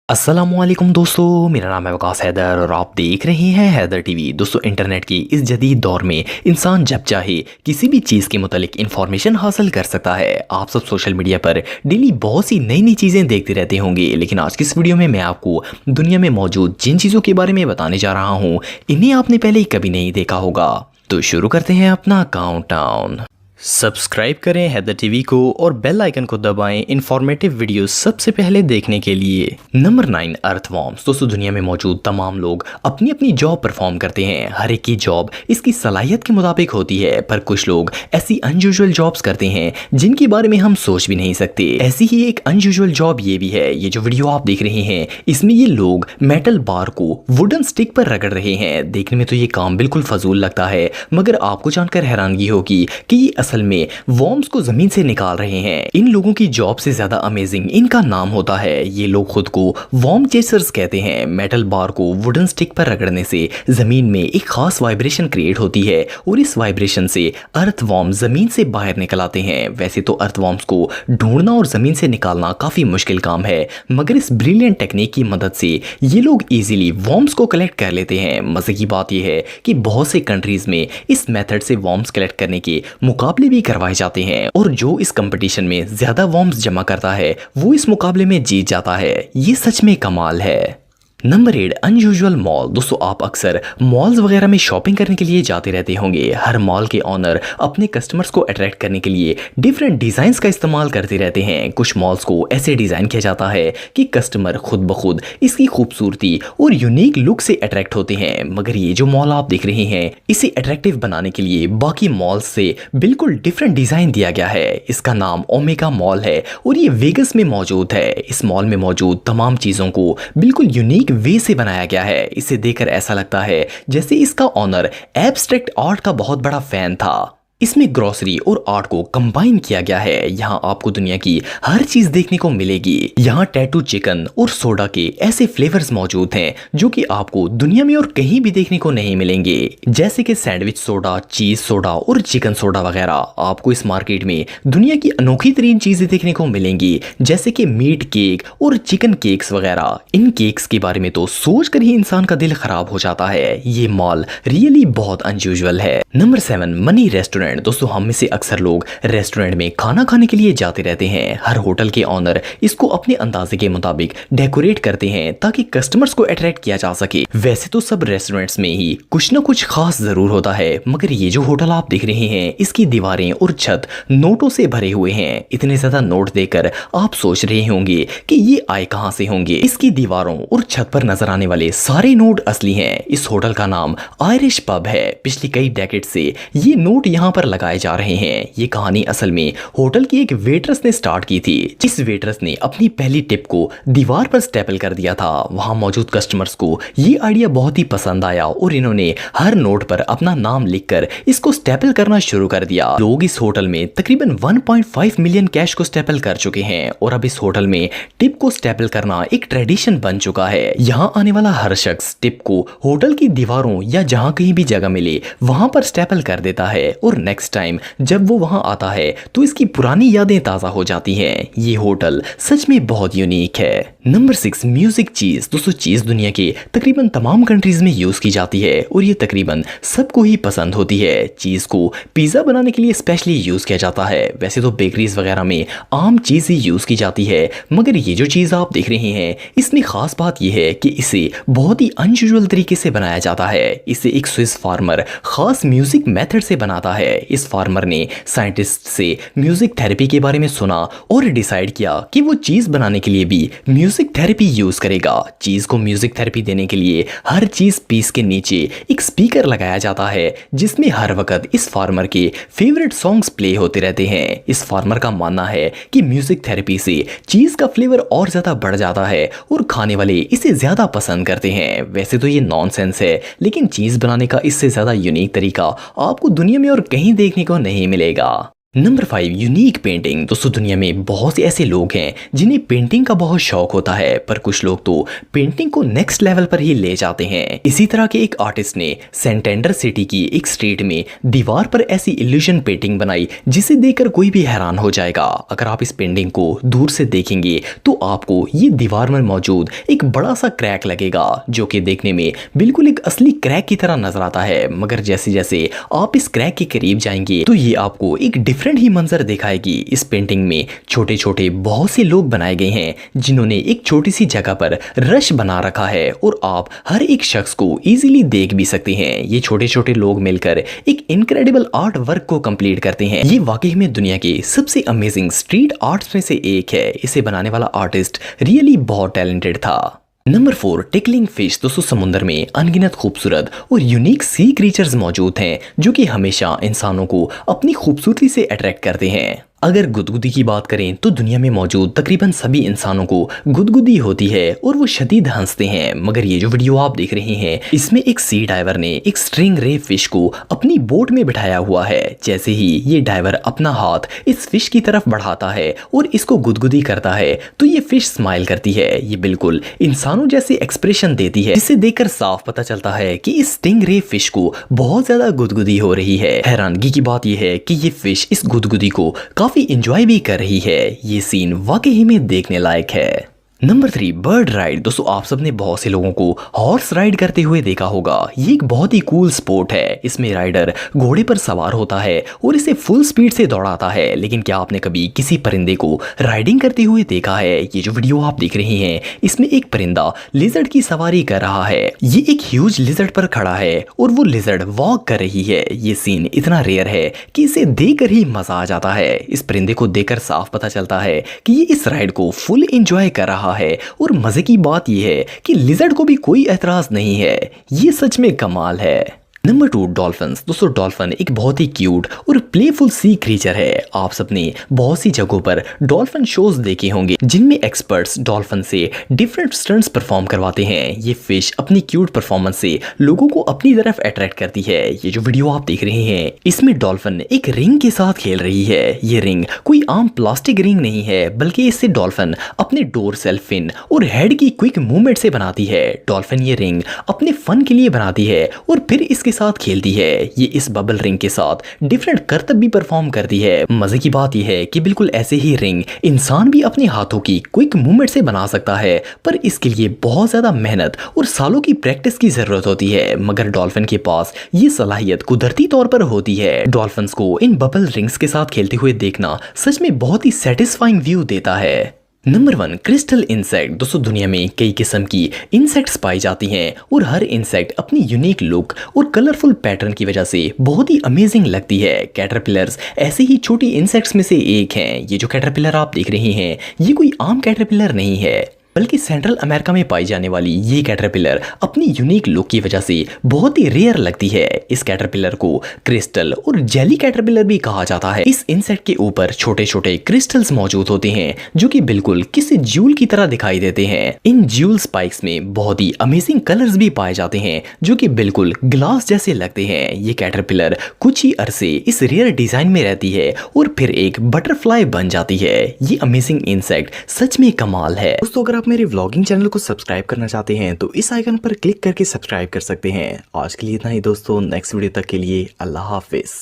अस्सलामुअलैकुम दोस्तों, मेरा नाम है वकास हैदर और आप देख रहे हैं हैदर टीवी। दोस्तों, इंटरनेट की इस जदीद दौर में इंसान जब चाहे किसी भी चीज़ के मुतालिक इन्फॉर्मेशन हासिल कर सकता है। आप सब सोशल मीडिया पर डेली बहुत सी नई नई चीज़ें देखते रहते होंगे, लेकिन आज की इस वीडियो में मैं आपको दुनिया में मौजूद जिन चीज़ों के बारे में बताने जा रहा हूँ, इन्हें आपने पहले कभी नहीं देखा होगा। तो शुरू करते हैं अपना काउंटडाउन। सब्सक्राइब करें हैदर टीवी को और बेल आइकन को दबाएं इंफॉर्मेटिव वीडियो सबसे पहले देखने के लिए। Number 9, earthworms. दोस्तों, दुनिया में मौजूद तमाम लोग अपनी अपनी जॉब परफॉर्म करते हैं। हर एक की जॉब इसकी सलाहियत के मुताबिक होती है, पर कुछ लोग ऐसी अनयूजुअल जॉब्स करते हैं जिनके बारे में हम सोच भी नहीं सकते। ऐसी ही एक अनयूजुअल जॉब ये भी है। ये जो वीडियो आप देख रहे हैं, इसमें ये लोग मेटल बार को वुडन स्टिक पर रगड़ रहे हैं। देखने में तो ये काम बिल्कुल फजूल लगता है, मगर आपको जानकर हैरानगी होगी कि ये असल में वॉर्म्स को जमीन से निकाल रहे हैं। इन लोगों की जॉब से ज्यादा अमेजिंग इनका नाम होता है। ये लोग खुद को वॉर्म चेसर्स कहते हैं। मेटल बार को वुडन स्टिक पर रगड़ने से जमीन में एक खास वाइब्रेशन क्रिएट होती है और इस वाइब्रेशन से अर्थवॉर्म जमीन से बाहर निकल आते हैं। वैसे तो अर्थवॉर्म्स को ढूंढना और जमीन से निकालना काफी मुश्किल काम है, मगर इस ब्रिलियंट टेक्निक की मदद से ये लोग इजीली वॉर्म्स को कलेक्ट कर लेते हैं। मजे की बात यह है कि बहुत से कंट्रीज में इस मेथड से वॉर्म्स कलेक्ट करने के मुकाबले भी करवाए जाते हैं और जो इस कंपटीशन में ज्यादा वॉर्म्स जमा करता है वो इस मुकाबले में जीत जाता है। ये सच में कमाल है। Number 8, unusual mall. दोस्तों, आप अक्सर मॉल्स वगैरह में शॉपिंग करने के लिए जाते रहते होंगे। हर मॉल के ओनर अपने कस्टमर्स को अट्रैक्ट करने के लिए डिफरेंट डिजाइन्स का इस्तेमाल करते रहते हैं। कुछ मॉल्स को ऐसे डिजाइन किया जाता है कि कस्टमर खुद ब खुद इसकी खूबसूरती और यूनिक लुक से अट्रैक्ट होते हैं। मगर ये जो मॉल आप देख रहे हैं, इसे अट्रैक्टिव बनाने के लिए बाकी मॉल्स से बिल्कुल डिफरेंट डिजाइन दिया गया है। इसका नाम ओमेगा मॉल है और ये वेगस में मौजूद है। इस मॉल में मौजूद तमाम चीजों को बिल्कुल यूनिक वे से बनाया गया है। इसे देखकर ऐसा लगता है जैसे इसका ओनर एब्स्ट्रैक्ट आर्ट का बहुत बड़ा फैन था। इसमें ग्रोसरी और आर्ट को कंबाइन किया गया है। यहाँ आपको दुनिया की हर चीज देखने को मिलेगी। यहाँ टैटू चिकन और सोडा के ऐसे फ्लेवर्स मौजूद हैं जो कि आपको दुनिया में और कहीं भी देखने को नहीं मिलेंगे, जैसे कि सैंडविच सोडा, चीज सोडा और चिकन सोडा वगैरह। आपको इस मार्केट में दुनिया की अनोखी तरीन चीजें देखने को मिलेंगी, जैसे कि मीट केक और चिकन केक्स वगैरह। इन केक्स के बारे में तो सोच कर ही इंसान का दिल खराब हो जाता है। ये मॉल रियली बहुत अनयूजुअल है। Number 7, money restaurant. दोस्तों, हम में से अक्सर लोग रेस्टोरेंट में खाना खाने के लिए जाते रहते हैं। हर होटल के ओनर इसको अपने अंदाजे के मुताबिक डेकोरेट करते हैं ताकि कस्टमर्स को अट्रैक्ट किया जा सके। वैसे तो सब रेस्टोरेंट्स में ही कुछ ना कुछ खास जरूर होता है, मगर ये जो होटल आप देख रहे हैं, इसकी दीवारें और छत नोटों से भरे हुए हैं। इतने ज्यादा नोट देखकर आप सोच रहे होंगे कि ये आए कहां से होंगे। इसकी दीवारों और छत पर नजर आने वाले सारे नोट असली हैं। इस होटल का नाम आयरिश पब है। पिछली कई डेकेड से ये नोट यहाँ पर लगाए जा रहे हैं। ये कहानी असल में होटल की एक वेट्रेस ने स्टार्ट की थी। इस वेट्रेस ने अपनी पहली टिप को दीवार पर स्टेपल कर दिया था। वहां मौजूद कस्टमर्स को ये आइडिया बहुत ही पसंद आया और इन्होंने हर नोट पर अपना नाम लिखकर इसको स्टेपल करना शुरू कर दिया। लोग इस होटल में तकरीबन 1.5 मिलियन कैश को स्टेपल कर चुके हैं और अब इस होटल में टिप को स्टेपल करना एक ट्रेडिशन बन चुका है। यहाँ आने वाला हर शख्स टिप को होटल की दीवारों या जहाँ कहीं भी जगह मिले वहां पर स्टेपल कर देता है और नेक्स्ट टाइम जब वो वहां आता है तो इसकी पुरानी यादें ताजा हो जाती हैं। ये होटल सच में बहुत यूनिक है। नंबर 6, म्यूजिक चीज। दोस्तों, चीज दुनिया के तकरीबन तमाम कंट्रीज में यूज की जाती है और ये तकरीबन सबको ही पसंद होती है। चीज को पिज्जा बनाने के लिए स्पेशली यूज किया जाता है। वैसे तो बेकरीज वगैरह में आम चीज ही यूज की जाती है, मगर ये जो चीज आप देख रहे हैं, इसमें खास बात यह है कि इसे बहुत ही अनयूजुअल तरीके से बनाया जाता है। इसे एक स्विस फार्मर खास म्यूजिक मेथड से बनाता है। इस फार्मर ने साइंटिस्ट से म्यूजिक थेरेपी के बारे में सुना और डिसाइड किया कि वो चीज बनाने के लिए भी म्यूजिक थेरेपी यूज करेगा। चीज को म्यूजिक थेरेपी देने के लिए हर चीज पीस के नीचे एक स्पीकर लगाया जाता है, जिसमें हर वक्त इस फार्मर के फेवरेट सॉन्ग्स प्ले होते रहते हैं। इस फार्मर का मानना है कि म्यूजिक थेरेपी से चीज का फ्लेवर और ज्यादा बढ़ जाता है और खाने वाले इसे ज्यादा पसंद करते हैं। वैसे तो ये नॉनसेंस है, लेकिन चीज बनाने का इससे ज्यादा यूनिक तरीका आपको दुनिया में और कहीं देखने को नहीं मिलेगा। Number 5, unique painting. दोस्तों दुनिया में बहुत से ऐसे लोग हैं जिन्हें पेंटिंग का बहुत शौक होता है, पर कुछ लोग तो पेंटिंग को नेक्स्ट लेवल पर ही ले जाते हैं। इसी तरह के एक आर्टिस्ट ने सेंटेंडर सिटी की एक स्ट्रीट में दीवार पर ऐसी इल्यूजन पेंटिंग बनाई जिसे देखकर कोई भी हैरान हो जाएगा। अगर आप इस पेंटिंग को दूर से देखेंगे तो आपको ये दीवार में मौजूद एक बड़ा सा क्रैक लगेगा, जो कि देखने में बिल्कुल एक असली क्रैक की तरह नजर आता है। मगर जैसे जैसे आप इस क्रैक के करीब जाएंगे तो ये आपको एक डिफरेंट ही मंजर दिखाएगी। इस पेंटिंग में छोटे छोटे बहुत से लोग बनाए गए हैं जिन्होंने एक छोटी सी जगह पर रश बना रखा है और आप हर एक शख्स को इजीली देख भी सकते हैं। ये छोटे छोटे लोग मिलकर एक इनक्रेडिबल आर्ट वर्क को कंप्लीट करते हैं। ये वाकई में दुनिया के सबसे अमेजिंग स्ट्रीट आर्ट्स में से एक है। इसे बनाने वाला आर्टिस्ट रियली बहुत टैलेंटेड था। Number 4, tickling fish. दोस्तों समुद्र में अनगिनत खूबसूरत और यूनिक सी क्रीचर्स मौजूद हैं जो कि हमेशा इंसानों को अपनी खूबसूरती से अट्रैक्ट करते हैं। अगर गुदगुदी की बात करें तो दुनिया में मौजूद तकरीबन सभी इंसानों को गुदगुदी होती है और वो शदीद हंसते हैं। मगर ये जो वीडियो आप देख रहे हैं इसमें एक सी डाइवर ने एक स्ट्रिंग रे फिश को अपनी बोट में बिठाया हुआ है। जैसे ही ये डाइवर अपना हाथ इस फिश की तरफ बढ़ाता है और इसको गुदगुदी करता है तो ये फिश स्माइल करती है। ये बिल्कुल इंसानों जैसे एक्सप्रेशन देती है, जिसे देखकर साफ पता चलता है कि इस स्टिंग रे फिश को बहुत ज्यादा गुदगुदी हो रही है। हैरानगी की बात यह है कि ये फिश इस गुदगुदी को काफी इंजॉय भी कर रही है। ये सीन वाकई में देखने लायक है। Number 3, bird ride. दोस्तों आप सबने बहुत से लोगों को हॉर्स राइड करते हुए देखा होगा। ये एक बहुत ही कूल स्पोर्ट है। इसमें राइडर घोड़े पर सवार होता है और इसे फुल स्पीड से दौड़ाता है। लेकिन क्या आपने कभी किसी परिंदे को राइडिंग करते हुए देखा है? ये जो वीडियो आप देख रहे हैं इसमें एक परिंदा लिजर्ड की सवारी कर रहा है। ये एक ह्यूज लिजर्ड पर खड़ा है और वो लिजर्ड वॉक कर रही है। ये सीन इतना रेयर है कि इसे देखकर ही मजा आ जाता है। इस परिंदे को देखकर साफ पता चलता है कि ये इस राइड को फुल एंजॉय कर रहा है। और मजे की बात यह है कि लिजर्ड को भी कोई एतराज नहीं है। ये सच में कमाल है। Number 2, dolphins. दोस्तों डॉल्फिन एक बहुत ही क्यूट और प्लेफुल सी क्रीचर है। आप सबने बहुत सी जगहों पर डॉल्फिन शोज देखे होंगे जिनमें एक्सपर्ट्स डॉल्फिन से डिफरेंट स्टंट्स परफॉर्म करवाते हैं। ये फिश अपनी क्यूट परफॉर्मेंस से लोगों को अपनी तरफ अट्रैक्ट करती है। ये जो वीडियो आप देख रहे हैं इसमें डॉल्फिन एक रिंग के साथ खेल रही है। ये रिंग कोई आम प्लास्टिक रिंग नहीं है, बल्कि इससे डॉल्फिन अपने डोरसेल, फिन और हेड की क्विक मूवमेंट से बनाती है। डॉल्फिन ये रिंग अपने फन के लिए बनाती है और फिर इसके साथ खेलती है। ये इस बबल रिंग के साथ डिफरेंट करतब भी परफॉर्म करती है। मजे की बात यह है कि बिल्कुल ऐसे ही रिंग इंसान भी अपने हाथों की क्विक मूवमेंट से बना सकता है, पर इसके लिए बहुत ज्यादा मेहनत और सालों की प्रैक्टिस की जरूरत होती है। मगर डॉल्फिन के पास ये सलाहियत कुदरती तौर पर होती है। डॉल्फिन्स को इन बबल रिंग्स के साथ खेलते हुए देखना सच में बहुत ही सेटिस्फाइंग व्यू देता है। Number 1, crystal insect. दोस्तों दुनिया में कई किस्म की इंसेक्ट्स पाई जाती हैं और हर इंसेक्ट अपनी यूनिक लुक और कलरफुल पैटर्न की वजह से बहुत ही अमेजिंग लगती है। कैटरपिलर्स ऐसे ही छोटी इंसेक्ट्स में से एक हैं। ये जो कैटरपिलर आप देख रहे हैं ये कोई आम कैटरपिलर नहीं है, बल्कि सेंट्रल अमेरिका में पाई जाने वाली ये कैटरपिलर अपनी यूनिक लुक की वजह से बहुत ही रेयर लगती है। इस कैटरपिलर को क्रिस्टल और जेली कैटरपिलर भी कहा जाता है। इस इंसेक्ट के ऊपर छोटे छोटे क्रिस्टल्स मौजूद होते हैं जो कि बिल्कुल किसी ज्यूल की तरह दिखाई देते हैं। इन ज्यूल स्पाइक्स में बहुत ही अमेजिंग कलर्स भी पाए जाते हैं जो कि बिल्कुल ग्लास जैसे लगते हैं। ये कैटरपिलर कुछ ही अरसे इस रेयर डिजाइन में रहती है और फिर एक बटरफ्लाई बन जाती है। ये अमेजिंग इंसेक्ट सच में कमाल है। दोस्तों अगर आप मेरे व्लॉगिंग चैनल को सब्सक्राइब करना चाहते हैं तो इस आइकन पर क्लिक करके सब्सक्राइब कर सकते हैं। आज के लिए इतना ही दोस्तों, नेक्स्ट वीडियो तक के लिए अल्लाह हाफिज।